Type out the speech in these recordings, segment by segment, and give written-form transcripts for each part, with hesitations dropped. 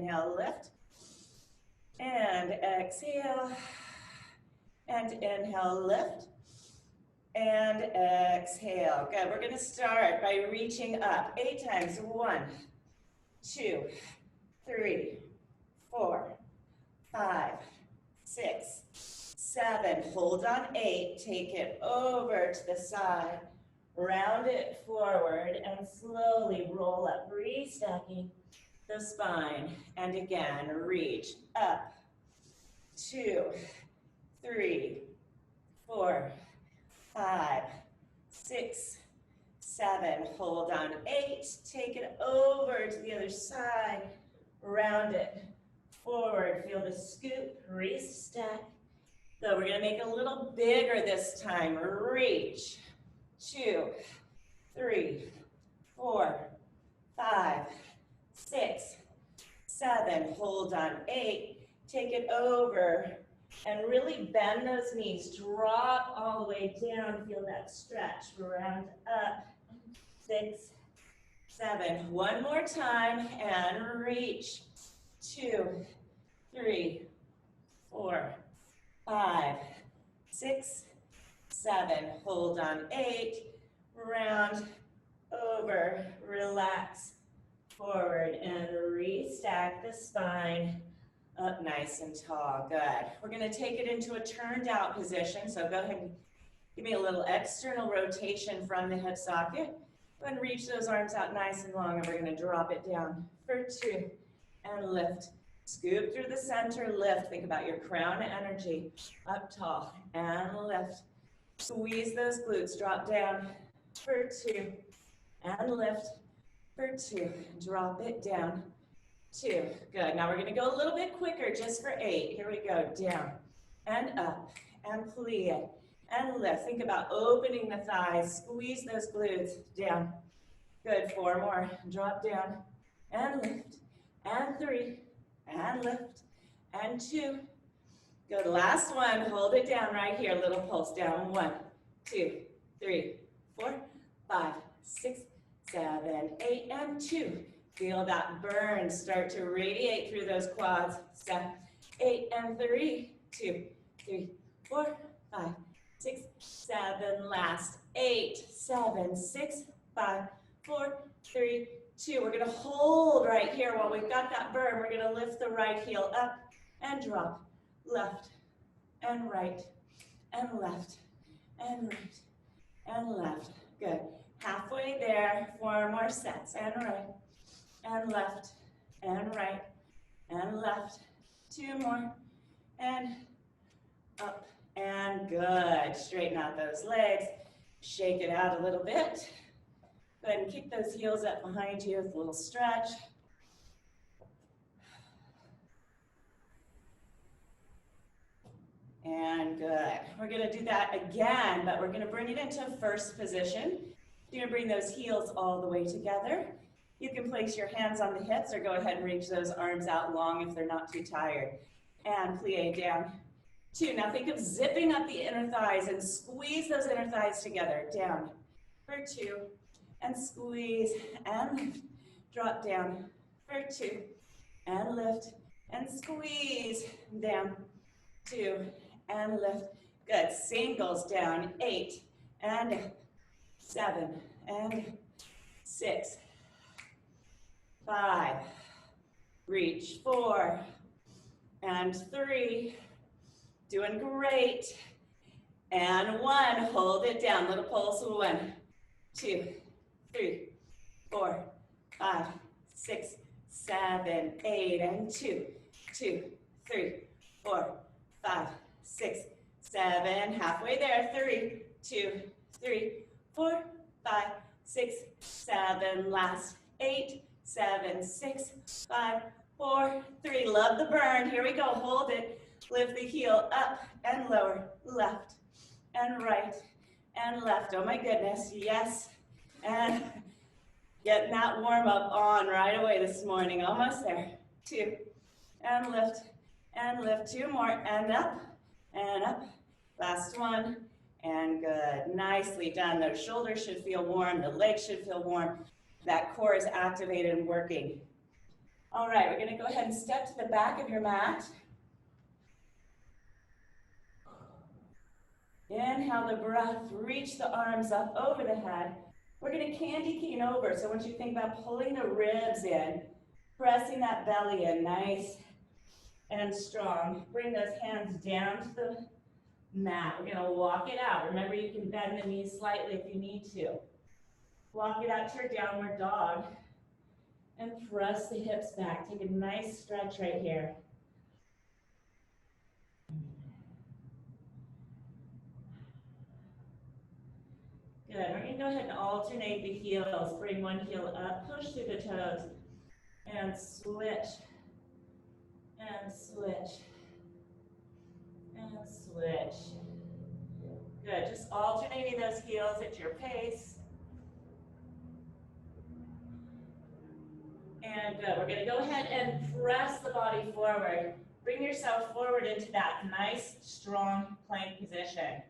inhale, lift. And exhale. And inhale, lift. And exhale. Good. We're going to start by reaching up 8 times. 1, 2, 3, 4, 5, 6, 7. Hold on 8. Take it over to the side. Round it forward and slowly roll up, restacking the spine. And again, reach up. 2, 3, 4, 5, 6, 7. Hold on 8. Take it over to the other side. Round it forward. Feel the scoop. Restack. So we're going to make it a little bigger this time. Reach. 2, 3, 4, 5, 6, 7. Hold on 8. Take it over. And really bend those knees. Drop all the way down. Feel that stretch. Round up. 6, 7. One more time. And reach. 2, 3, 4, 5, 6, 7. Hold on 8. Round over. Relax. Forward. And restack the spine. Up nice and tall. Good. We're going to take it into a turned out position. So go ahead and give me a little external rotation from the hip socket. Go ahead and reach those arms out nice and long, and we're going to drop it down for 2 and lift. Scoop through the center, lift. Think about your crown energy. Up tall and lift. Squeeze those glutes. Drop down for 2 and lift for 2. Drop it down. 2. Good. Now we're going to go a little bit quicker just for 8. Here we go. Down and up and plie and lift. Think about opening the thighs. Squeeze those glutes. Down. Good. 4 more. Drop down and lift. And 3 and lift. And 2. Good. Last one. Hold it down right here. Little pulse down. 1, 2, 3, 4, 5, 6, 7, 8, and 2. Feel that burn start to radiate through those quads. 7, 8, and 3, 2, 3, 4, 5, 6, 7. Last 8, 7, 6, 5, 4, 3, 2. We're going to hold right here while we've got that burn. We're going to lift the right heel up and drop. Left and right and left and right and left. Good. Halfway there. 4 more sets. And right. And left, and right, and left. 2 more, and up, and good. Straighten out those legs. Shake it out a little bit. Go ahead and kick those heels up behind you with a little stretch. And good. We're going to do that again, but we're going to bring it into first position. You're going to bring those heels all the way together. You can place your hands on the hips or go ahead and reach those arms out long if they're not too tired. And plie down. 2. Now think of zipping up the inner thighs and squeeze those inner thighs together. Down for 2. And squeeze and lift. Drop down for 2. And lift. And squeeze. Down. 2. And lift. Good. Singles down. 8. And 7. And 6. 5, reach. 4, and 3, doing great, and 1, hold it down, little pulse. 1, 2, 3, 4, 5, 6, 7, 8, and 2, 2, 3, 4, 5, 6, 7, halfway there. 3, 2, 3, 4, 5, 6, 7, last 8, 7, 6, 5, 4, 3. Love the burn. Here we go. Hold it. Lift the heel up and lower. Left and right and left. Oh my goodness. Yes. And getting that warm up on right away this morning. Almost there. 2. And lift. And lift. 2 more. And up. And up. Last one. And good. Nicely done. Those shoulders should feel warm. The legs should feel warm. That core is activated and working. All right, we're gonna go ahead and step to the back of your mat. Inhale the breath, reach the arms up over the head. We're gonna candy cane over, so I want you to think about pulling the ribs in, pressing that belly in nice and strong. Bring those hands down to the mat. We're gonna walk it out. Remember, you can bend the knees slightly if you need to. Walk it out to your downward dog and press the hips back. Take a nice stretch right here. Good, we're gonna go ahead and alternate the heels. Bring one heel up, push through the toes, and switch, and switch, and switch. Good, just alternating those heels at your pace. And good, we're gonna go ahead and press the body forward. Bring yourself forward into that nice, strong plank position.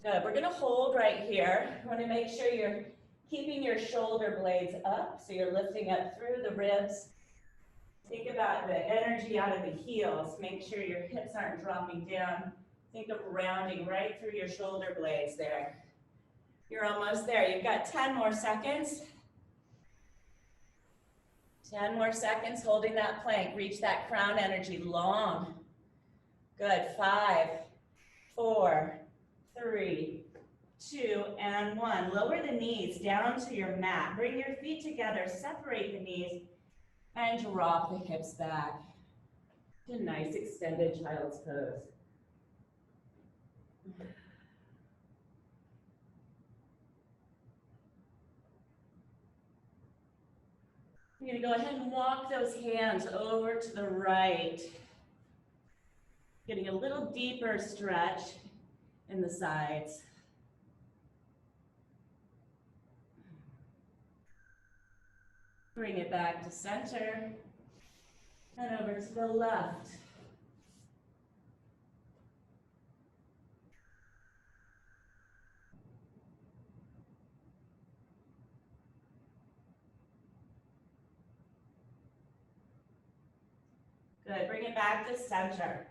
Good, we're gonna hold right here. You wanna make sure you're keeping your shoulder blades up, so you're lifting up through the ribs. Think about the energy out of the heels. Make sure your hips aren't dropping down. Think of rounding right through your shoulder blades there. You're almost there. You've got 10 more seconds. 10 more seconds holding that plank. Reach that crown energy long. Good, 5, 4, 3, 2, and 1. Lower the knees down to your mat. Bring your feet together, separate the knees, and drop the hips back to a nice extended child's pose. You're gonna go ahead and walk those hands over to the right. Getting a little deeper stretch in the sides. Bring it back to center and over to the left. Good, bring it back to center.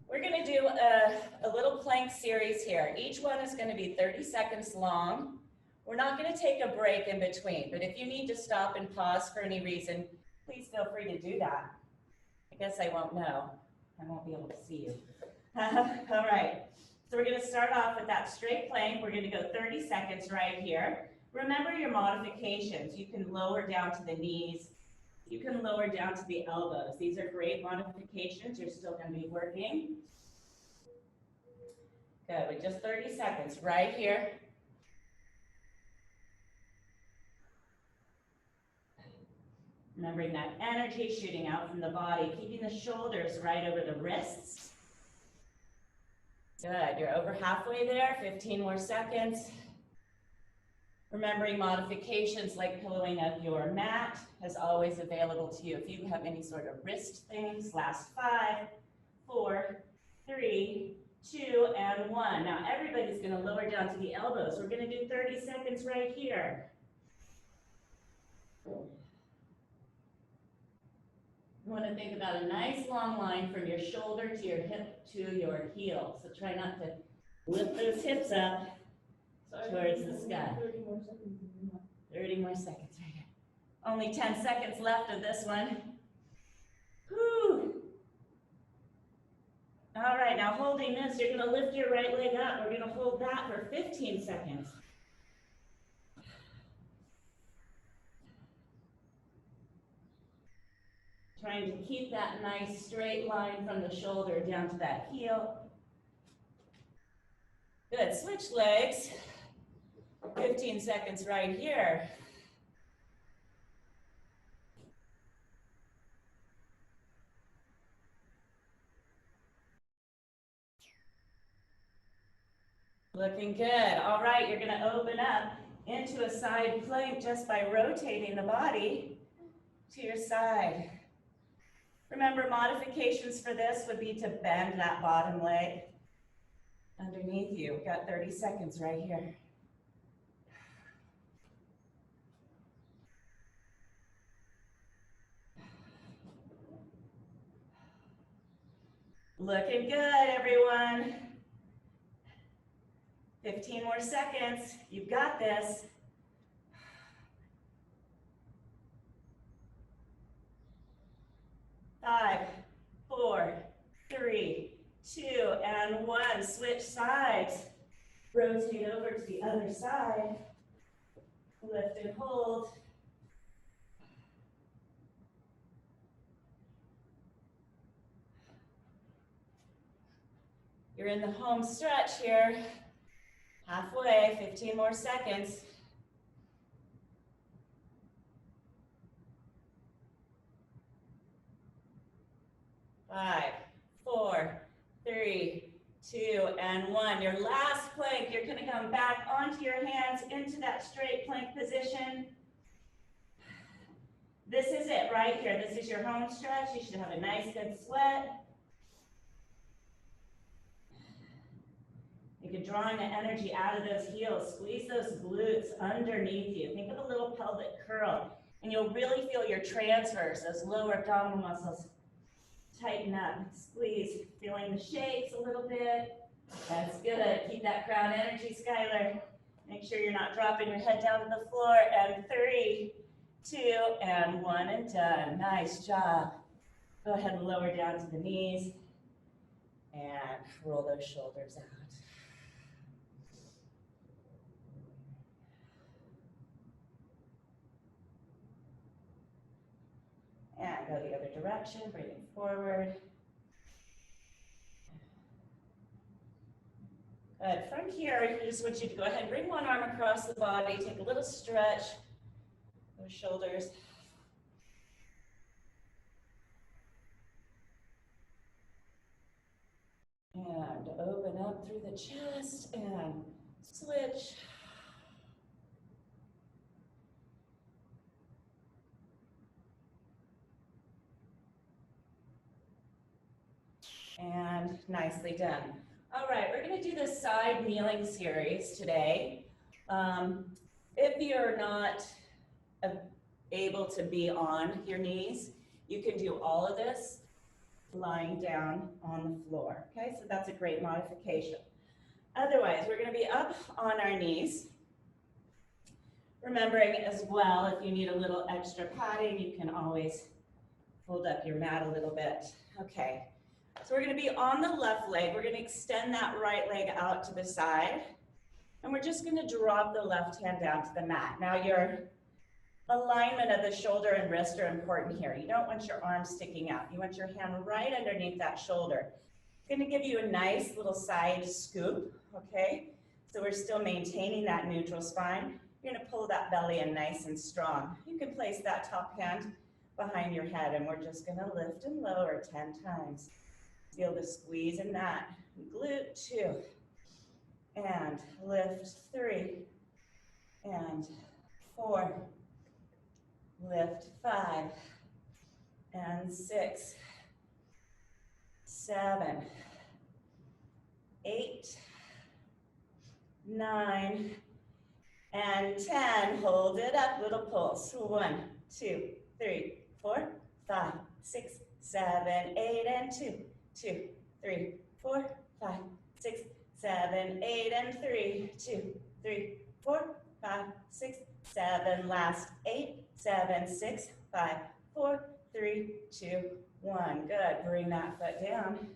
We're gonna do a little plank series here. Each one is gonna be 30 seconds long. We're not gonna take a break in between, but if you need to stop and pause for any reason, please feel free to do that. I guess I won't know. I won't be able to see you. All right, so we're gonna start off with that straight plank. We're gonna go 30 seconds right here. Remember your modifications. You can lower down to the knees. You can lower down to the elbows. These are great modifications. You're still gonna be working. Good, with just 30 seconds right here. Remembering that energy shooting out from the body, keeping the shoulders right over the wrists. Good, you're over halfway there, 15 more seconds. Remembering modifications like pillowing up your mat is always available to you. If you have any sort of wrist things, last 5, 4, 3, 2, and 1. Now everybody's gonna lower down to the elbows. We're gonna do 30 seconds right here. You want to think about a nice long line from your shoulder to your hip to your heel. So try not to lift those hips up towards the sky. 30 more seconds right here. Only 10 seconds left of this one. Whew. All right, now holding this, you're going to lift your right leg up. We're going to hold that for 15 seconds. Trying to keep that nice straight line from the shoulder down to that heel. Good, switch legs. 15 seconds right here. Looking good. All right, you're gonna open up into a side plank just by rotating the body to your side. Remember, modifications for this would be to bend that bottom leg underneath you. We've got 30 seconds right here. Looking good, everyone. 15 more seconds. You've got this. 5, 4, 3, 2, and 1. Switch sides. Rotate over to the other side. Lift and hold. You're in the home stretch here. Halfway, 15 more seconds. 5, 4, 3, 2, and 1. Your last plank, you're going to come back onto your hands into that straight plank position. This is it right here. This is your home stretch. You should have a nice good sweat. You're drawing the energy out of those heels. Squeeze those glutes underneath you. Think of a little pelvic curl. And you'll really feel your transfers, those lower abdominal muscles tighten up. Squeeze, feeling the shakes a little bit. That's good. Keep that crown energy, Skylar. Make sure you're not dropping your head down to the floor. And 3, 2, and 1, and done. Nice job. Go ahead and lower down to the knees. And roll those shoulders out. And go the other direction, breathing forward. Good. From here, I just want you to go ahead and bring one arm across the body, take a little stretch, those shoulders. And open up through the chest and switch. And nicely done. All right, we're going to do the side kneeling series today. If you're not able to be on your knees, you can do all of this lying down on the floor. Okay, so that's a great modification. Otherwise, we're going to be up on our knees. Remembering as well, if you need a little extra padding, you can always fold up your mat a little bit. Okay. So we're going to be on the left leg. We're going to extend that right leg out to the side. And we're just going to drop the left hand down to the mat. Now your alignment of the shoulder and wrist are important here. You don't want your arm sticking out. You want your hand right underneath that shoulder. It's going to give you a nice little side scoop, okay? So we're still maintaining that neutral spine. You're going to pull that belly in nice and strong. You can place that top hand behind your head, and we're just going to lift and lower 10 times. Feel the squeeze in that. Glute 2, and lift 3, and 4, lift 5, and 6, 7, 8, 9, and 10. Hold it up, little pulse. 1, 2, 3, 4, 5, 6, 7, 8, and 2. 2, 3, 4, 5, 6, 7, 8, and 3. 2, 3, 4, 5, 6, 7. Last 8, 7, 6, 5, 4, 3, 2, 1. Good. Bring that foot down.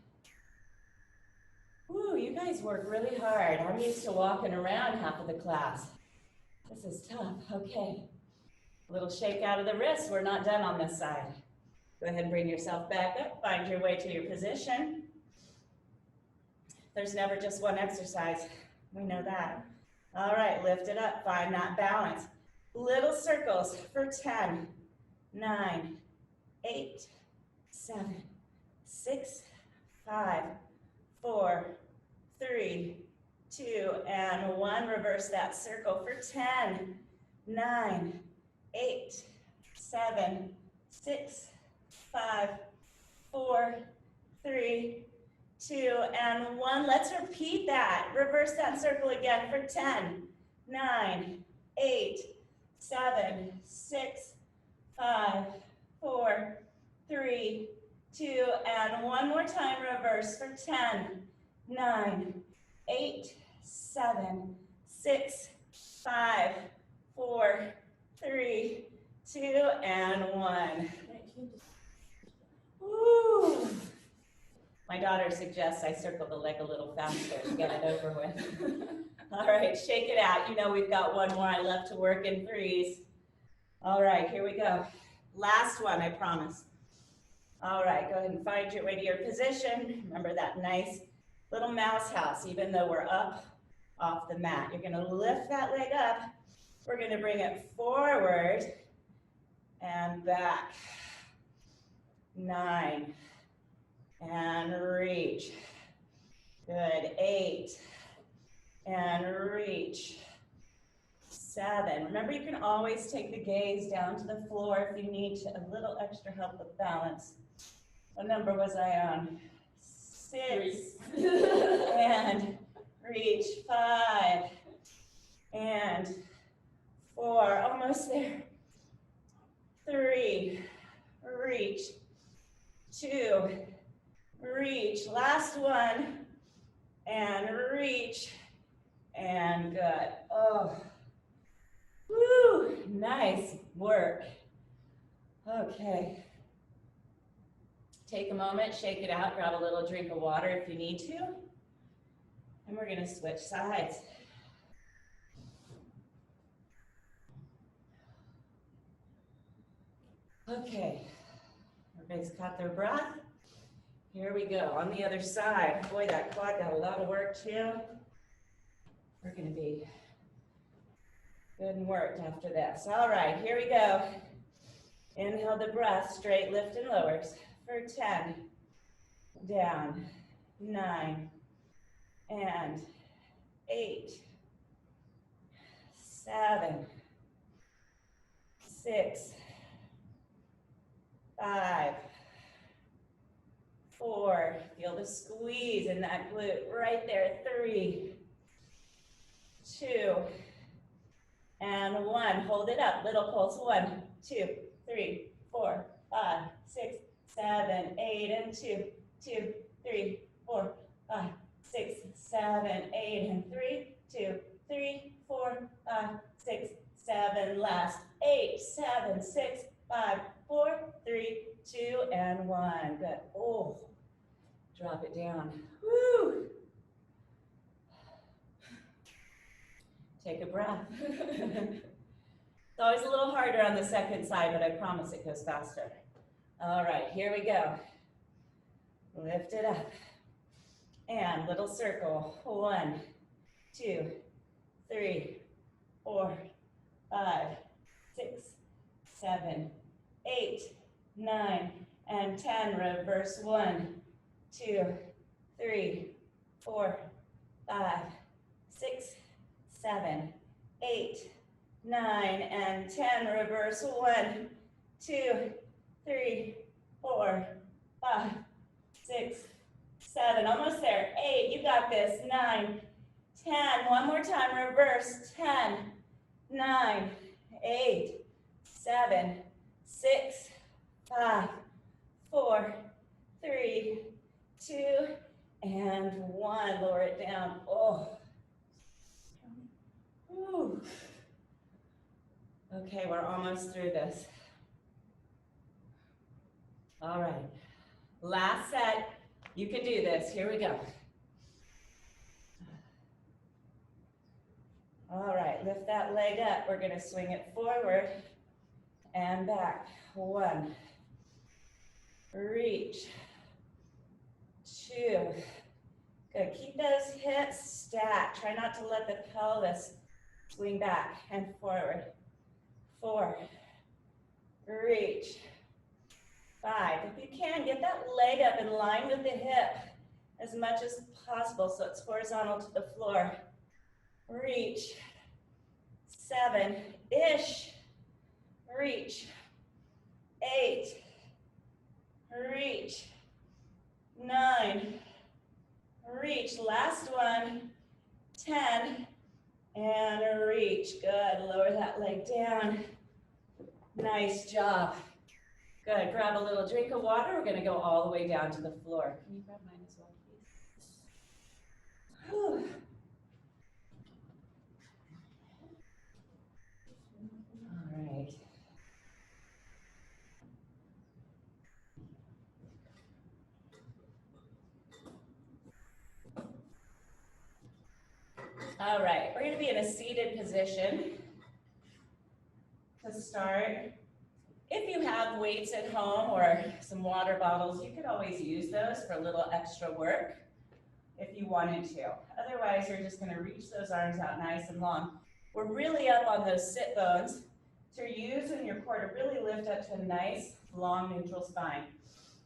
Woo, you guys work really hard. I'm used to walking around half of the class. This is tough. Okay. A little shake out of the wrist. We're not done on this side. Go ahead and bring yourself back up. Find your way to your position. There's never just one exercise. We know that. All right, lift it up. Find that balance. Little circles for 10, 9, 8, 7, 6, 5, 4, 3, 2, and 1. Reverse that circle for 10, 9, 8, 7, 6, 5, 4, 3, 2, and 1. Let's repeat that. Reverse that circle again for 10, 9, 8, 7, 6, 5, 4, 3, 2, and one more time, reverse for 10, 9, 8, 7, 6, 5, 4, 3, 2, and 1. Woo. My daughter suggests I circle the leg a little faster to get it over with. All right, shake it out. You know we've got one more. I love to work in threes. All right, here we go. Last one, I promise. All right, go ahead and find your way to your position. Remember that nice little mouse house, even though we're up off the mat. You're gonna lift that leg up. We're gonna bring it forward and back. 9, and reach. Good, 8, and reach. 7. Remember, you can always take the gaze down to the floor if you need a little extra help with balance. What number was I on? 6. And reach. 5. And 4. Almost there. 3. Reach. 2. Reach. Last one. And reach. And good. Oh. Woo. Nice work. Okay. Take a moment, shake it out, grab a little drink of water if you need to. And we're going to switch sides. Okay. Everybody's caught their breath. Here we go. On the other side. Boy, that quad got a lot of work too. We're going to be good and worked after this. All right, here we go. Inhale the breath, straight lift and lowers for 10, down, 9, and 8, 7, 6, 5, 4, feel the squeeze in that glute right there, 3, 2, and 1. Hold it up, little pulse, 1, 2, 3, 4, 5, 6, 7, 8, and 2, 2, 3, 4, 5, 6, 7, 8, and 3, 2, 3, 4, 5, 6, 7, last, 8, 7, 6, 5, 4, 3, 2, and 1. Good. Oh, drop it down. Woo! Take a breath. It's always a little harder on the second side, but I promise it goes faster. All right, here we go. Lift it up. And little circle. 1, 2, 3, 4, 5, 6, 7, 8, 9, and 10. Reverse. 1, 2, 3, 4, 5, 6, 7, 8, 9, and 10. Reverse. 1, 2, 3, 4, 5, 6, 7. Almost there. 8. You got this. 9, 10. One more time. Reverse. 10, 9, 8, 7, 6, 5, 4, 3, 2, and 1. Lower it down. Oh. Whew. Okay, we're almost through this. All right. Last set. You can do this. Here we go. All right, lift that leg up. We're going to swing it forward and back. 1. Reach. 2. Good. Keep those hips stacked. Try not to let the pelvis swing back and forward. 4. Reach. 5. If you can, get that leg up in line with the hip as much as possible so it's horizontal to the floor. Reach. 7-ish. Reach. 8. Reach. 9. Reach. Last one. 10. And reach. Good. Lower that leg down. Nice job. Good, grab a little drink of water. We're gonna go all the way down to the floor. Can you grab mine as well, please? Whew. All right. All right, we're gonna be in a seated position to start. If you have weights at home or some water bottles, you could always use those for a little extra work if you wanted to. Otherwise, you're just gonna reach those arms out nice and long. We're really up on those sit bones, so you're using your core to really lift up to a nice, long, neutral spine.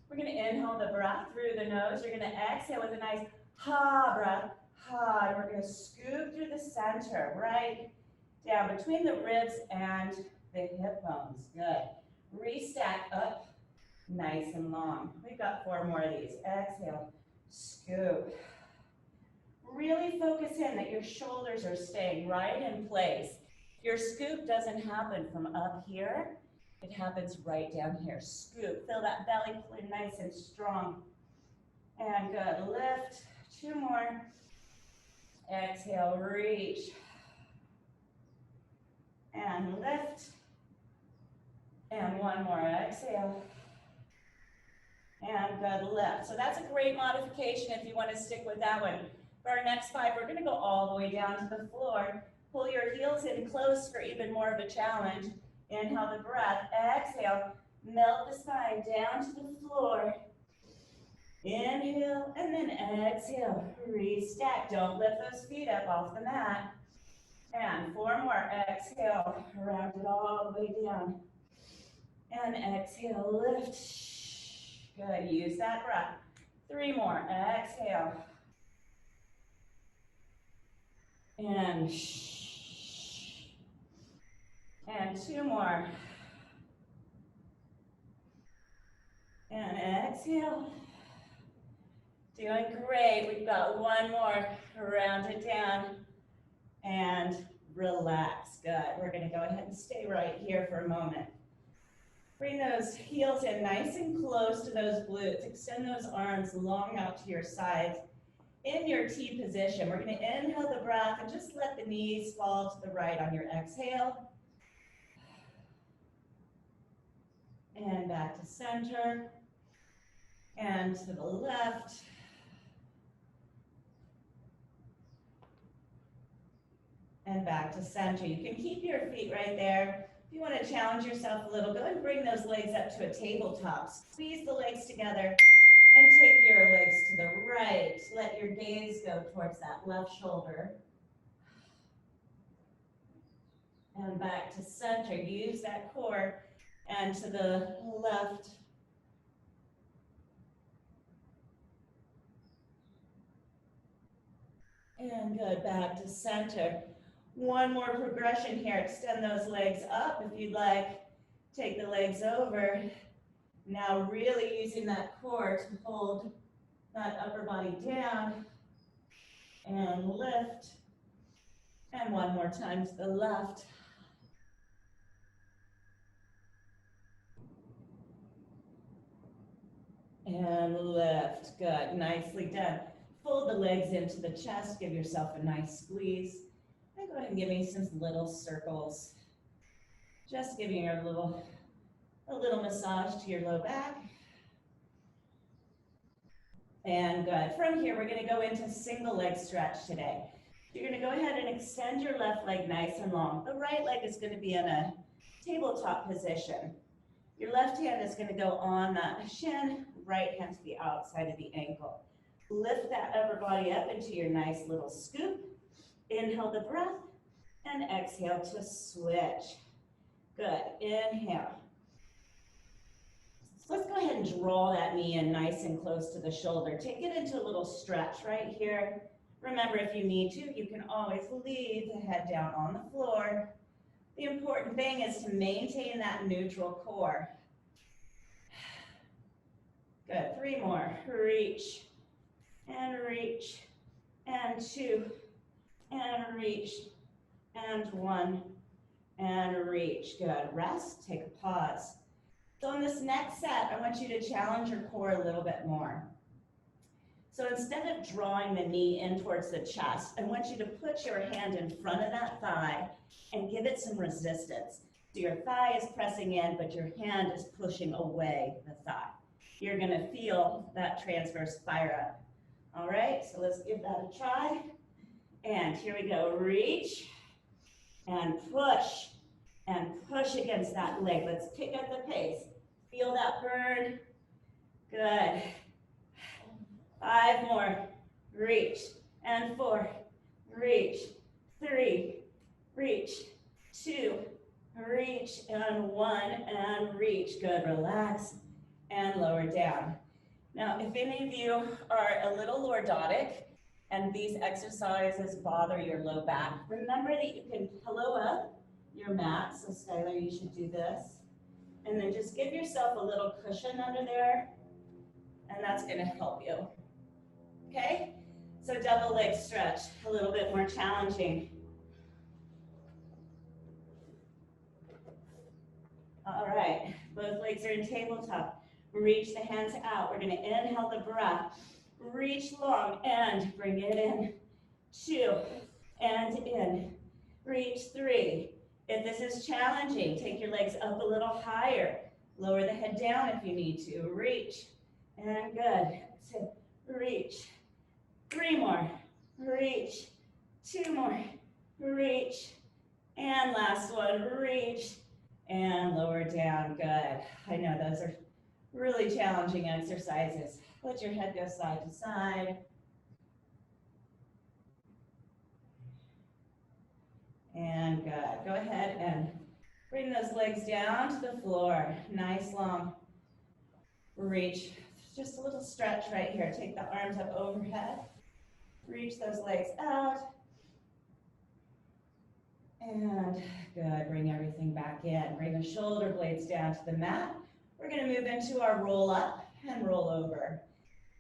We're gonna inhale the breath through the nose. You're gonna exhale with a nice ha breath, ha, and we're gonna scoop through the center, right down between the ribs and the hip bones. Good. Restack up, nice and long. We've got 4 more of these. Exhale, scoop. Really focus in that your shoulders are staying right in place. Your scoop doesn't happen from up here. It happens right down here. Scoop, feel that belly pull nice and strong. And good, lift. 2 more. Exhale, reach. And lift. And 1 more, exhale. And good, lift. So that's a great modification if you want to stick with that one. For our next 5, we're gonna go all the way down to the floor. Pull your heels in close for even more of a challenge. Inhale the breath, exhale, melt the spine down to the floor. Inhale, and then exhale, restack. Don't lift those feet up off the mat. And 4 more, exhale, round it all the way down. And exhale, lift. Good, use that breath. 3 more, exhale. And 2 more. And exhale. Doing great. We've got 1 more. Round it down. And relax. Good. We're going to go ahead and stay right here for a moment. Bring those heels in nice and close to those glutes. Extend those arms long out to your sides. In your T position, we're going to inhale the breath and just let the knees fall to the right on your exhale. And back to center. And to the left. And back to center. You can keep your feet right there. If you want to challenge yourself a little, go and bring those legs up to a tabletop. Squeeze the legs together and take your legs to the right. Let your gaze go towards that left shoulder. And back to center. Use that core. And to the left. And good, back to center. 1 more progression here. Extend those legs up if you'd like. Take the legs over. Now really using that core to hold that upper body down. And lift. And 1 more time to the left. And lift. Good, nicely done. Fold the legs into the chest. Give yourself a nice squeeze. And go ahead and give me some little circles. Just giving you a little massage to your low back. And good. From here, we're going to go into single leg stretch today. You're going to go ahead and extend your left leg nice and long. The right leg is going to be in a tabletop position. Your left hand is going to go on that shin, right hand to the outside of the ankle. Lift that upper body up into your nice little scoop. Inhale the breath and exhale to switch. Good. Inhale. So let's go ahead and draw that knee in nice and close to the shoulder. Take it into a little stretch right here. Remember, if you need to, you can always leave the head down on the floor. The important thing is to maintain that neutral core. Good. 3 more. Reach and 2 and reach and 1 and reach. Good. Rest. Take a pause. So in this next set, I want you to challenge your core a little bit more. So instead of drawing the knee in towards the chest, I want you to put your hand in front of that thigh and give it some resistance. So your thigh is pressing in, but your hand is pushing away the thigh. You're gonna feel that transverse fire up. All right, so let's give that a try. And here we go, reach and push against that leg. Let's pick up the pace. Feel that burn. Good. 5 more. Reach. And 4. Reach. 3. Reach. 2. Reach. And 1. And reach. Good. Relax. And lower down. Now, if any of you are a little lordotic and these exercises bother your low back, remember that you can pillow up your mat. So Skylar, you should do this. And then just give yourself a little cushion under there, and that's gonna help you, okay? So double leg stretch, a little bit more challenging. All right, both legs are in tabletop. Reach the hands out. We're gonna inhale the breath. Reach long and bring it in. 2, and in. Reach 3. If this is challenging, take your legs up a little higher. Lower the head down if you need to. Reach, and good. So reach. 3 more. Reach. 2 more. Reach. And last one. Reach. And lower down. Good. I know those are really challenging exercises. Let your head go side to side. And good. Go ahead and bring those legs down to the floor. Nice long reach. Just a little stretch right here. Take the arms up overhead. Reach those legs out. And good. Bring everything back in. Bring the shoulder blades down to the mat. We're going to move into our roll up and roll over.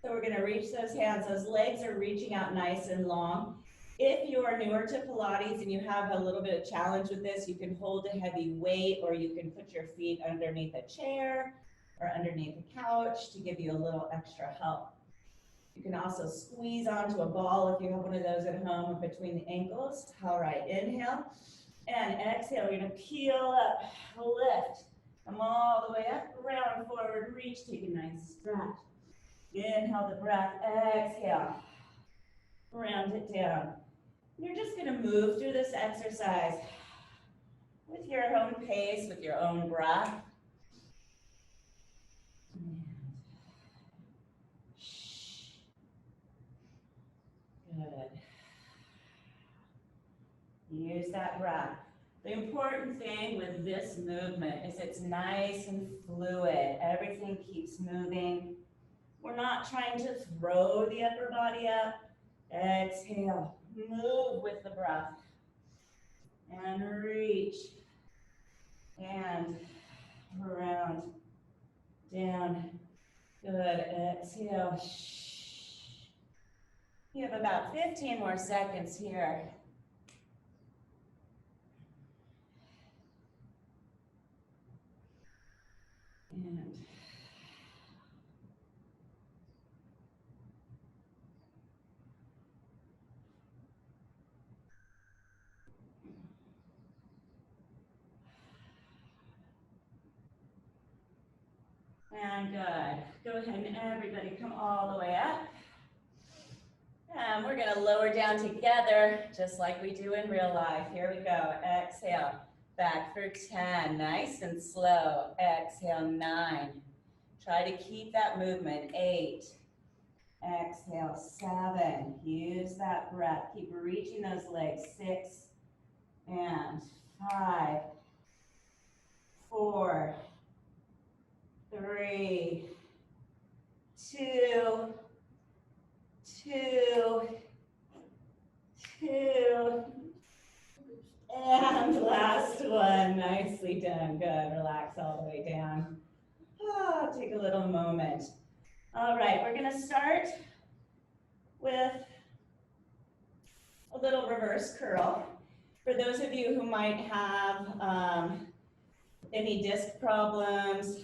So we're going to reach those hands. Those legs are reaching out nice and long. If you are newer to Pilates and you have a little bit of challenge with this, you can hold a heavy weight, or you can put your feet underneath a chair or underneath a couch to give you a little extra help. You can also squeeze onto a ball if you have one of those at home between the ankles. All right, inhale and exhale. We're going to peel up, lift, come all the way up, round forward, reach, take a nice stretch. Inhale the breath, exhale, round it down. You're just going to move through this exercise with your own pace, with your own breath. Good. Use that breath. The important thing with this movement is it's nice and fluid. Everything keeps moving. We're not trying to throw the upper body up. Exhale. Move with the breath. And reach. And around. Down. Good. Exhale. You have about 15 more seconds here. And good. Go ahead and everybody come all the way up. And we're going to lower down together just like we do in real life. Here we go. Exhale. Back for 10. Nice and slow. Exhale. 9. Try to keep that movement. 8. Exhale. 7. Use that breath. Keep reaching those legs. 6 and 5. 4. 3, 2, 2, and last one. Nicely done. Good. Relax all the way down. Oh, take a little moment. All right, we're going to start with a little reverse curl. For those of you who might have any disc problems,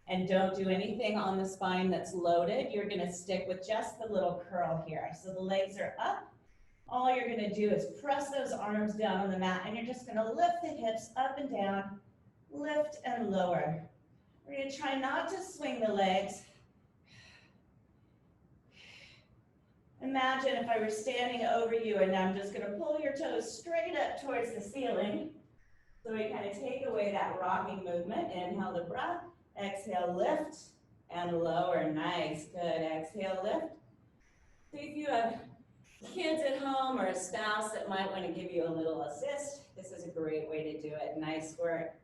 And don't do anything on the spine that's loaded. You're gonna stick with just the little curl here. So the legs are up. All you're gonna do is press those arms down on the mat, and you're just gonna lift the hips up and down, lift and lower. We're gonna try not to swing the legs. Imagine if I were standing over you, and I'm just gonna pull your toes straight up towards the ceiling. So we kind of take away that rocking movement. Inhale the breath, exhale, lift and lower. Nice, good. Exhale, lift. So if you have kids at home or a spouse that might want to give you a little assist, this is a great way to do it. Nice work.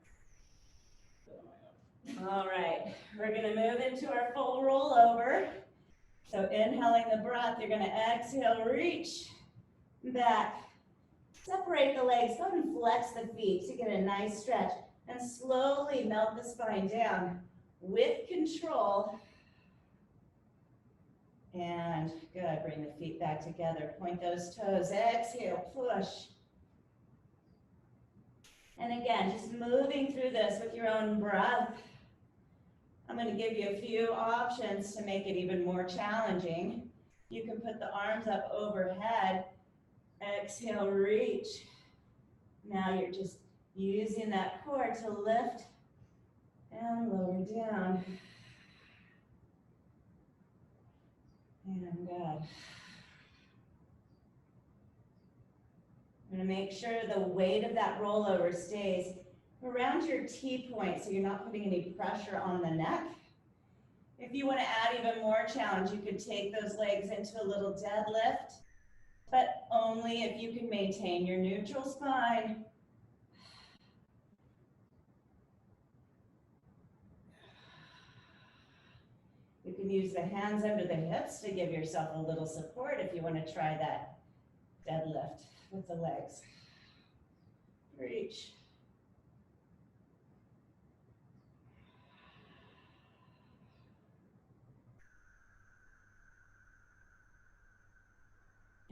All right, we're gonna move into our full rollover. So inhaling the breath, you're gonna exhale, reach back. Separate the legs, go ahead and flex the feet to get a nice stretch, and slowly melt the spine down with control. And good, bring the feet back together, point those toes, exhale, push. And again, just moving through this with your own breath. I'm going to give you a few options to make it even more challenging. You can put the arms up overhead, exhale, reach. Now you're just using that core to lift and lower down. And good. I'm going to make sure the weight of that rollover stays around your T-point so you're not putting any pressure on the neck. If you want to add even more challenge, you could take those legs into a little deadlift, but only if you can maintain your neutral spine. You can use the hands under the hips to give yourself a little support if you want to try that deadlift with the legs. Reach.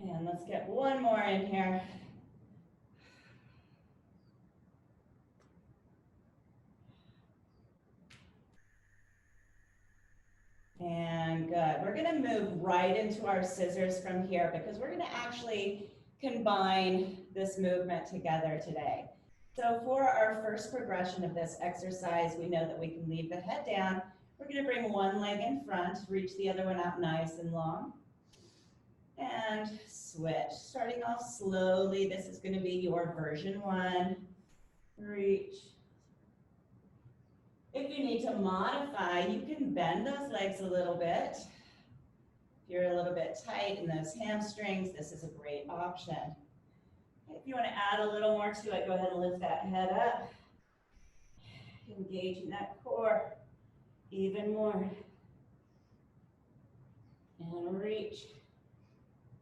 And let's get one more in here. And good. We're going to move right into our scissors from here because we're going to actually combine this movement together today. So for our first progression of this exercise, we know that we can leave the head down. We're going to bring one leg in front, reach the other one out nice and long. And switch. Starting off slowly, this is going to be your version 1. Reach. If you need to modify, you can bend those legs a little bit. If you're a little bit tight in those hamstrings, this is a great option. If you want to add a little more to it, go ahead and lift that head up. Engaging that core even more. And reach.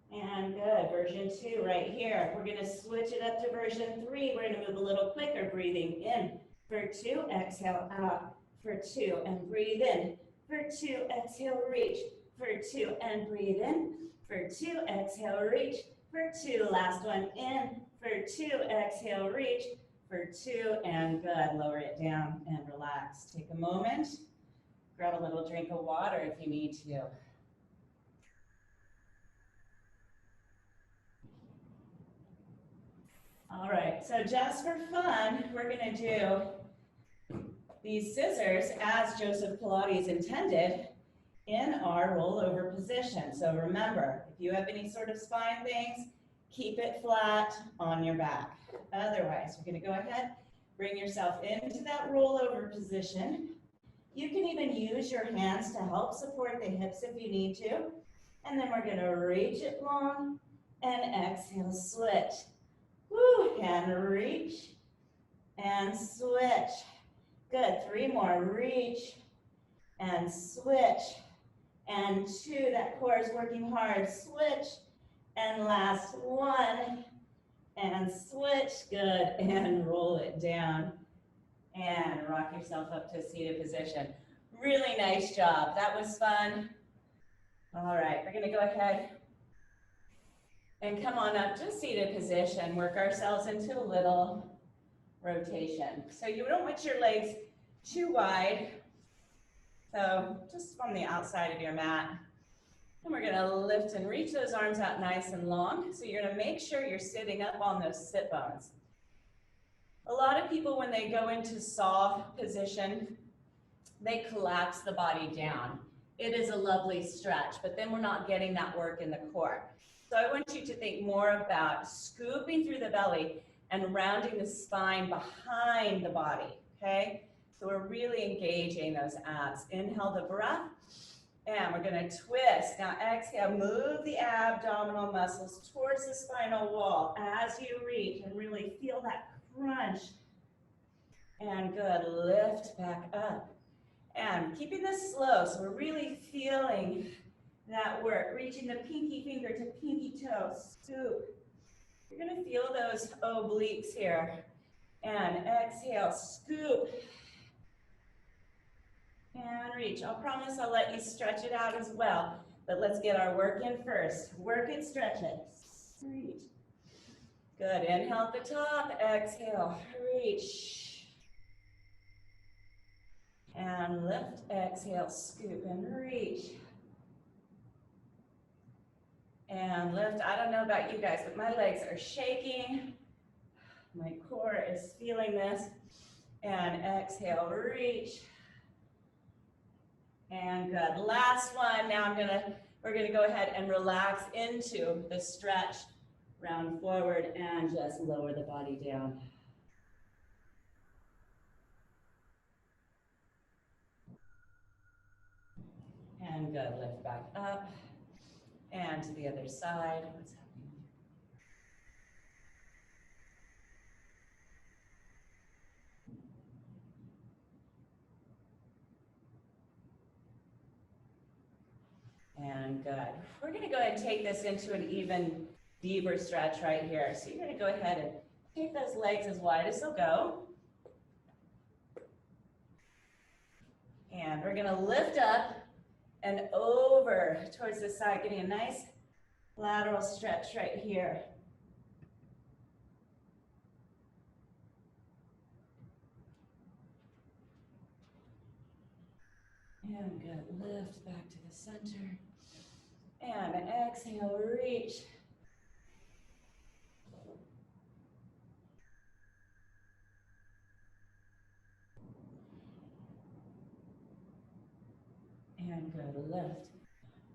And good, version 2 right here. We're going to switch it up to version 3. We're going to move a little quicker, breathing in for 2, exhale out for 2, and breathe in for 2, exhale, reach for 2, and breathe in for 2, exhale, reach for 2. Last one in for 2, exhale, reach for 2, and good. Lower it down and relax. Take a moment, grab a little drink of water if you need to. All right, so just for fun, we're going to do these scissors as Joseph Pilates intended in our rollover position. So remember, if you have any sort of spine things, keep it flat on your back. Otherwise, we're going to go ahead, bring yourself into that rollover position. You can even use your hands to help support the hips if you need to. And then we're going to reach it long and exhale, switch. Woo, and reach and switch. Good, 3 more, reach and switch. And 2, that core is working hard, switch. And last 1, and switch, good, and roll it down. And rock yourself up to a seated position. Really nice job, that was fun. All right, we're gonna go ahead and come on up to seated position, work ourselves into a little rotation. So you don't want your legs too wide. So just from the outside of your mat. And we're gonna lift and reach those arms out nice and long. So you're gonna make sure you're sitting up on those sit bones. A lot of people, when they go into saw position, they collapse the body down. It is a lovely stretch, but then we're not getting that work in the core. So I want you to think more about scooping through the belly and rounding the spine behind the body, okay? So we're really engaging those abs. Inhale the breath, and we're gonna twist. Now exhale, move the abdominal muscles towards the spinal wall as you reach and really feel that crunch. And good, lift back up. And keeping this slow, so we're really feeling that work. Reaching the pinky finger to pinky toe, scoop. You're gonna feel those obliques here. And exhale, scoop. And reach. I'll promise I'll let you stretch it out as well, but let's get our work in first. Work it, stretch it. Reach. Good, inhale at the top, exhale, reach. And lift, exhale, scoop and reach. And lift. I don't know about you guys, but my legs are shaking. My core is feeling this. And exhale, reach. And good. Last one. Now we're gonna go ahead and relax into the stretch. Round forward and just lower the body down. And good. Lift back up. And to the other side. What's happening? And good. We're going to go ahead and take this into an even deeper stretch right here. So you're going to go ahead and take those legs as wide as they'll go. And we're going to lift up and over towards the side, getting a nice lateral stretch right here. And good. Lift back to the center. And exhale, reach. And good, lift.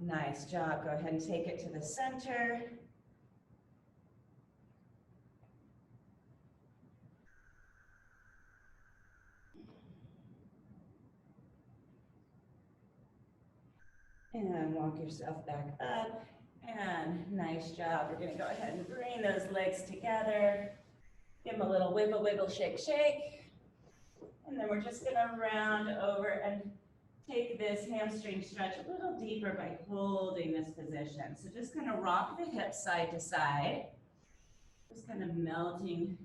Nice job. Go ahead and take it to the center. And walk yourself back up. And nice job. We're going to go ahead and bring those legs together. Give them a little wiggle, wiggle, shake, shake. And then we're just going to round over and take this hamstring stretch a little deeper by holding this position. So just kind of rock the hips side to side. Just kind of melting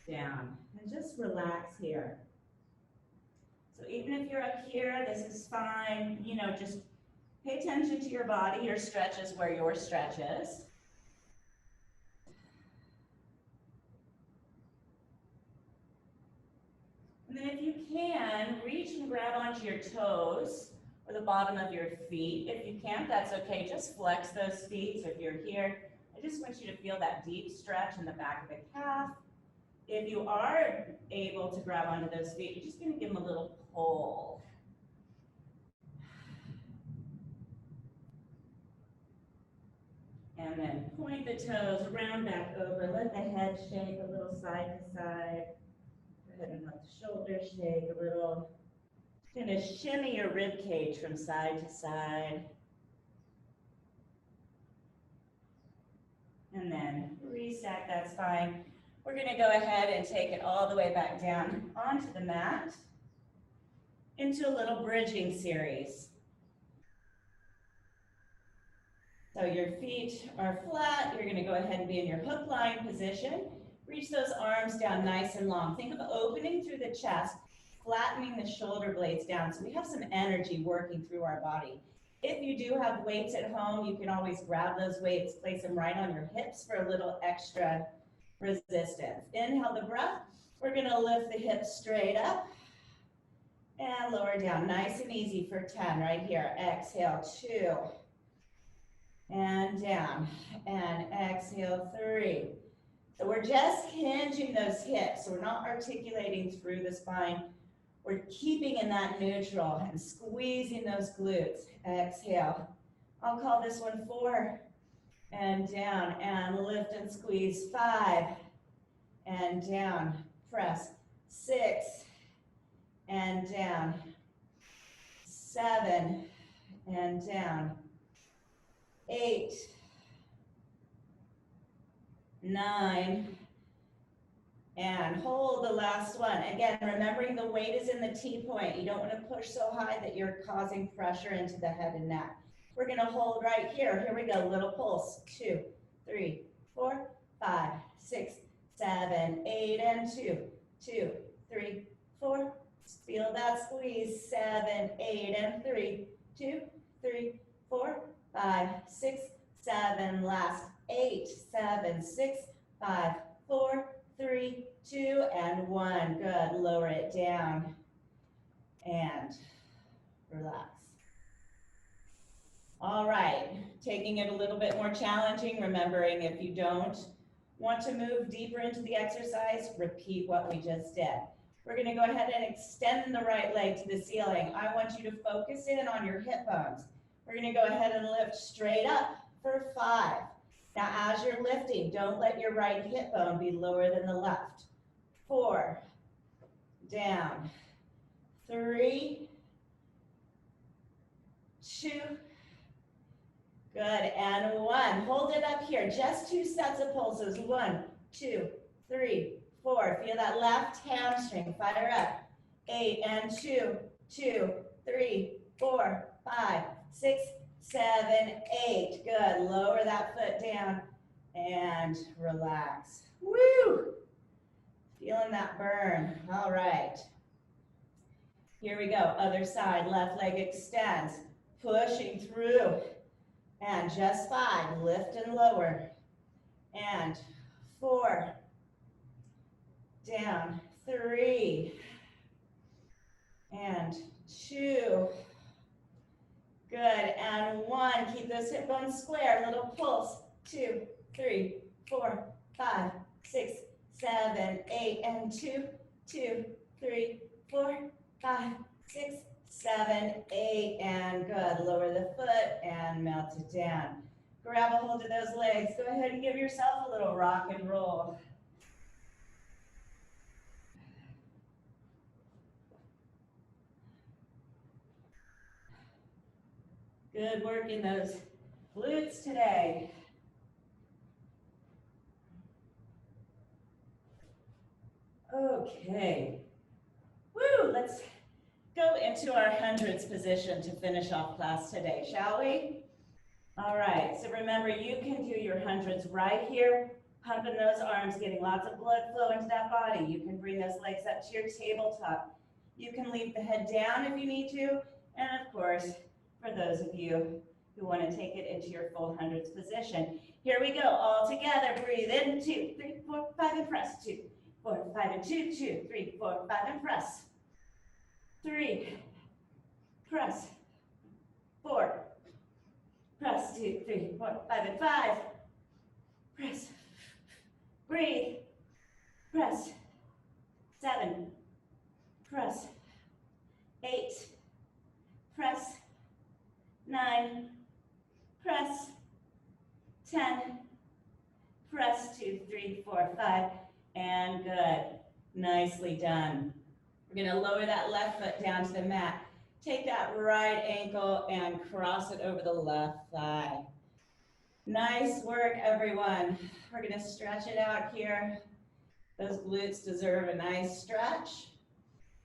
down. And just relax here. So even if you're up here, this is fine. You know, just pay attention to your body. Your stretch is where your stretch is. And then if you can, reach and grab onto your toes or the bottom of your feet. If you can't, that's okay. Just flex those feet. So if you're here, I just want you to feel that deep stretch in the back of the calf. If you are able to grab onto those feet, you're just going to give them a little pull. And then point the toes, round back over, let the head shake a little side to side. Go ahead and let the shoulders shake a little. Just gonna shimmy your rib cage from side to side. And then reset, that's fine. We're gonna go ahead and take it all the way back down onto the mat into a little bridging series. So your feet are flat. You're going to go ahead and be in your hook lying position. Reach those arms down nice and long. Think of opening through the chest, flattening the shoulder blades down. So we have some energy working through our body. If you do have weights at home, you can always grab those weights, place them right on your hips for a little extra resistance. Inhale the breath. We're going to lift the hips straight up. And lower down, nice and easy for 10 right here. Exhale, 2. And down, and exhale, 3. So we're just hinging those hips. So we're not articulating through the spine. We're keeping in that neutral and squeezing those glutes. Exhale. I'll call this one 4. And down, and lift and squeeze. 5. And down, press. 6. And down. 7. And down. 8. 9. And hold the last one. Again, remembering the weight is in the T-point. You don't want to push so high that you're causing pressure into the head and neck. We're going to hold right here. Here we go. Little pulse. 2, 3, 4, 5, 6, 7, 8, and 2. 2, 3, 4. Feel that squeeze. 7, 8, and 3. 2, 3, 4, 5, 6, 7. Last. 8, 7, 6, 5, 4, 3, 2, and 1. Good. Lower it down and relax. All right. Taking it a little bit more challenging, remembering if you don't want to move deeper into the exercise, repeat what we just did. We're going to go ahead and extend the right leg to the ceiling. I want you to focus in on your hip bones. We're going to go ahead and lift straight up for 5. Now, as you're lifting, don't let your right hip bone be lower than the left. 4, down, 3, 2, good, and 1. Hold it up here, just 2 sets of pulses. 1, 2, 3, 4. Feel that left hamstring, fire up. 8, and 2, 2, 3, 4, 5, 6, 7, 8. Good. Lower that foot down and relax. Woo! Feeling that burn. All right. Here we go. Other side. Left leg extends. Pushing through. And just 5. Lift and lower. And 4. Down. 3. And 2. Good, and 1. Keep those hip bones square. Little pulse. 2, 3, 4, 5, 6, 7, 8, and 2, 2, 3, 4, 5, 6, 7, 8, and good. Lower the foot and melt it down. Grab a hold of those legs. Go ahead and give yourself a little rock and roll. Good work in those glutes today. Okay. Woo, let's go into our hundreds position to finish off class today, shall we? All right, so remember you can do your hundreds right here, pumping those arms, getting lots of blood flow into that body. You can bring those legs up to your tabletop. You can leave the head down if you need to, and of course, for those of you who want to take it into your full hundreds position. Here we go, all together. Breathe in, 2, 3, 4, 5, and press. 2, 4, 5, and 2, 2, 3, 4, 5, and press. 3, press. 4, press. 2, 3, 4, 5, and 5. Press. Breathe. Press. 7, press. 8, press. 9, press. 10, press. 2, 3, 4, 5, and good. Nicely done. We're going to lower that left foot down to the mat. Take that right ankle and cross it over the left thigh. Nice work, everyone. We're going to stretch it out here. Those glutes deserve a nice stretch.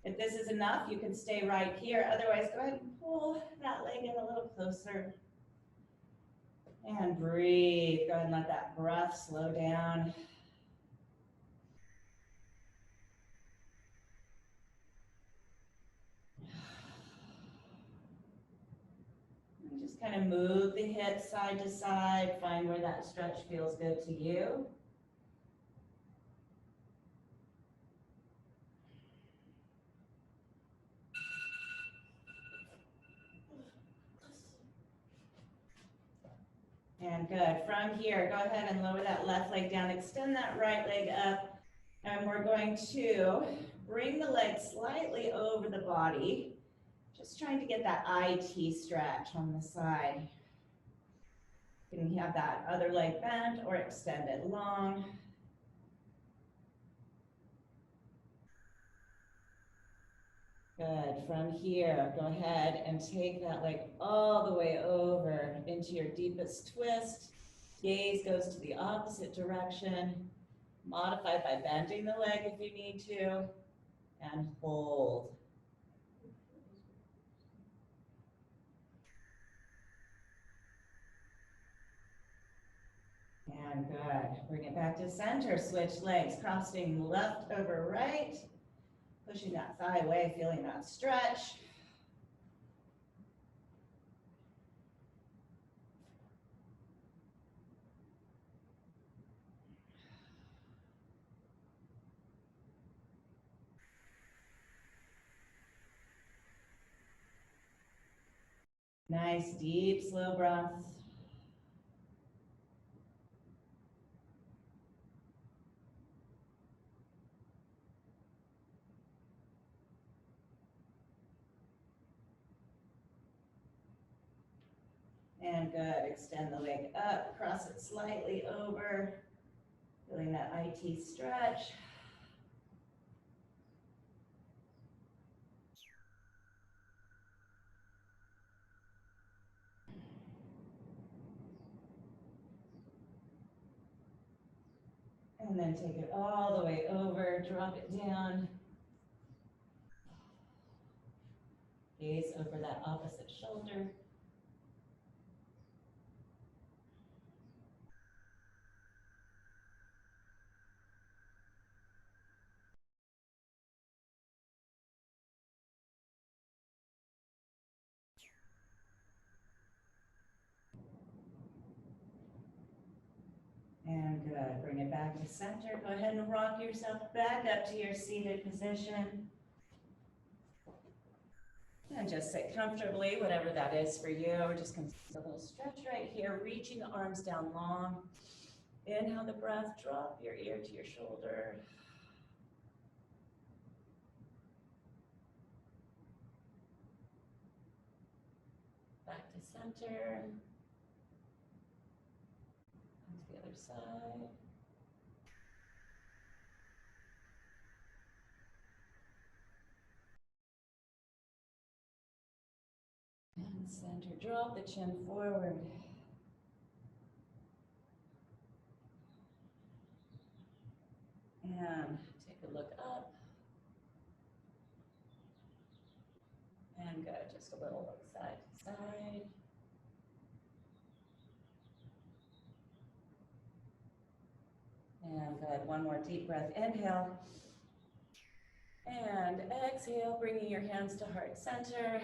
If this is enough, you can stay right here. Otherwise, go ahead and pull that leg in a little closer. And breathe. Go ahead and let that breath slow down. And just kind of move the hips side to side. Find where that stretch feels good to you. And good. From here, go ahead and lower that left leg down. Extend that right leg up. And we're going to bring the leg slightly over the body. Just trying to get that IT stretch on the side. You can have that other leg bent or extended long. Good. From here, go ahead and take that leg all the way over into your deepest twist. Gaze goes to the opposite direction. Modify by bending the leg if you need to. And hold. And good. Bring it back to center. Switch legs, crossing left over right. Pushing that thigh away, feeling that stretch. Nice, deep, slow breath. And good. Extend the leg up, cross it slightly over. Feeling that IT stretch. And then take it all the way over, drop it down. Gaze over that opposite shoulder. And good. Bring it back to center. Go ahead and rock yourself back up to your seated position. And just sit comfortably, whatever that is for you. We're just going to do a little stretch right here, reaching the arms down long. Inhale the breath, drop your ear to your shoulder. Back to center. And to the other side. And center, drop the chin forward. And take a look up. And good, just a little look side to side. And good, one more deep breath, inhale. And exhale, bringing your hands to heart center.